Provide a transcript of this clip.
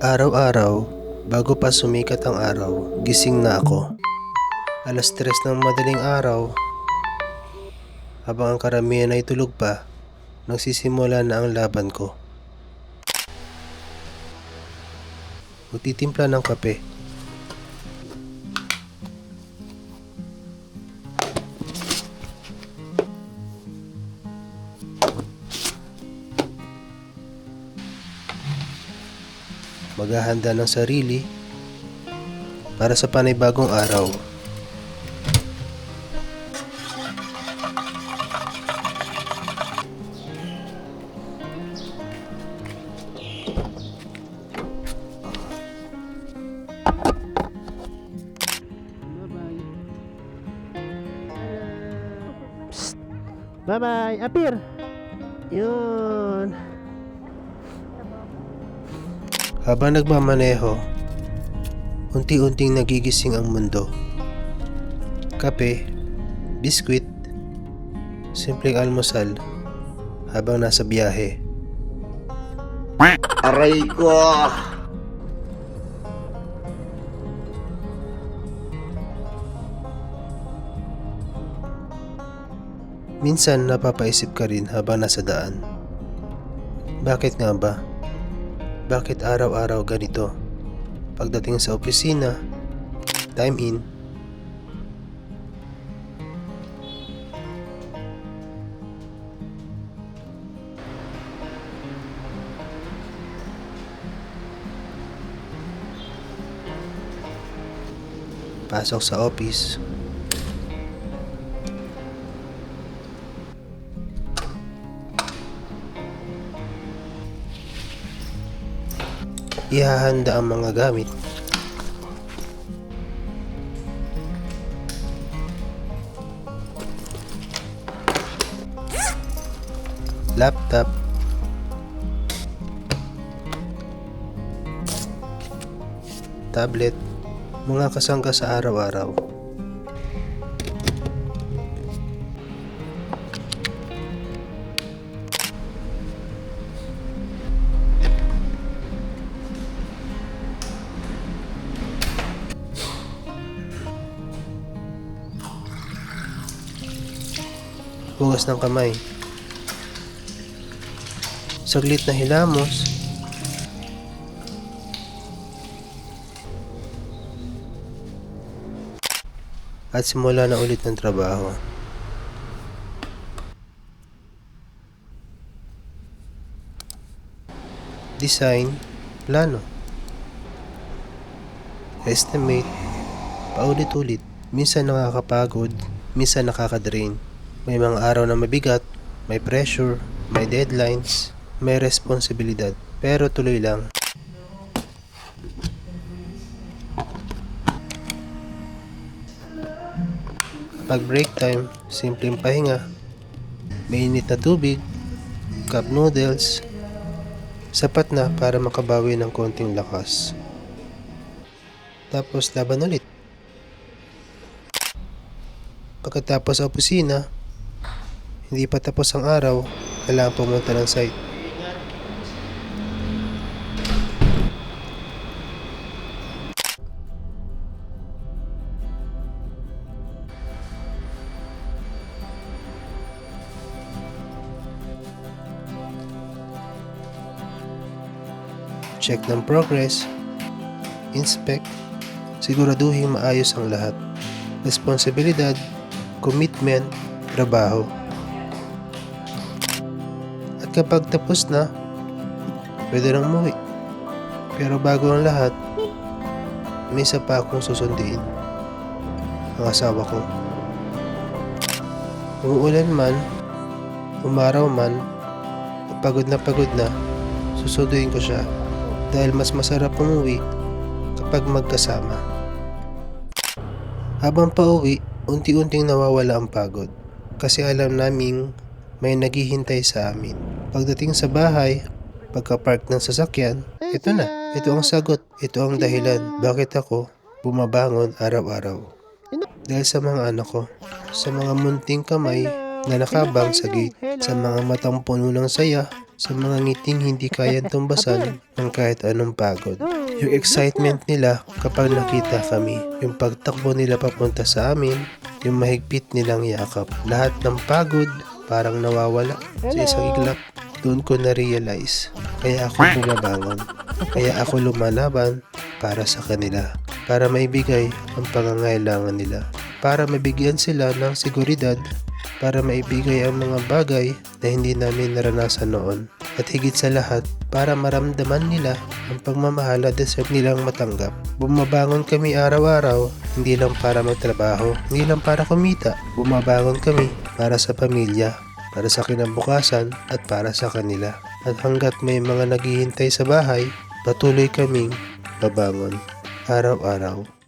Araw-araw, bago pa sumikat ang araw, gising na ako. 3:00 ng madaling araw, habang ang karamihan ay tulog pa, nagsisimula na ang laban ko. Magtitimpla ng kape. Maghahanda ng sarili para sa panibagong araw. Bye-bye, apir. Yun. Habang nagmamaneho, unti-unting nagigising ang mundo. Kape, biskwit, simpleng almusal habang nasa biyahe. Aray ko! Minsan napapaisip ka rin habang nasa daan. Bakit nga ba? Bakit araw-araw ganito? Pagdating sa opisina, time in, pasok sa office, ihahanda ang mga gamit, laptop, tablet, mga kasangga sa araw-araw. Hugas ng kamay. Saglit na hilamos. At simula na ulit ng trabaho. Design, plano, estimate, paulit-ulit. Minsan nakakapagod, minsan nakaka-drain. May mga araw na mabigat, may pressure, may deadlines, may responsibilidad. Pero tuloy lang. Pag break time, simpleng pahinga, mainit na tubig, cup noodles, sapat na para makabawi ng konting lakas. Tapos laban ulit. Pagkatapos sa opisina, hindi pa tapos ang araw, kailangan pumunta ng site. Check ng progress, inspect, siguraduhin maayos ang lahat. Responsibilidad, commitment, trabaho. At kapag tapos na, pwede nang umuwi. Pero bago ang lahat, may isa pa akong susundiin. Ang asawa ko. Umuulan man, umaraw man, pagod na, susunduin ko siya. Dahil mas masarap umuwi kapag magkasama. Habang pauwi, unti-unting nawawala ang pagod. Kasi alam naming may naghihintay sa amin. Pagdating sa bahay, pagka-park ng sasakyan, ito na. Ito ang sagot. Ito ang dahilan bakit ako bumabangon araw-araw. Dahil sa mga anak ko, sa mga munting kamay na nakabang sa gate. Sa mga matang puno ng saya, sa mga ngiting hindi kayang tumbasan ng kahit anong pagod. Yung excitement nila kapag nakita kami, yung pagtakbo nila papunta sa amin, yung mahigpit nilang yakap. Lahat ng pagod parang nawawala sa isang iglap. Doon ko na-realize, kaya ako bumabangon, kaya ako lumalaban para sa kanila, para maibigay ang pangangailangan nila, para mabigyan sila ng seguridad, para maibigay ang mga bagay na hindi namin naranasan noon. At higit sa lahat, para maramdaman nila ang pagmamahal na deserve nilang matanggap. Bumabangon kami araw-araw, hindi lang para magtrabaho, hindi lang para kumita. Bumabangon kami para sa pamilya, para sa kinabukasan at para sa kanila. At hanggat may mga naghihintay sa bahay, patuloy kaming babangon araw-araw.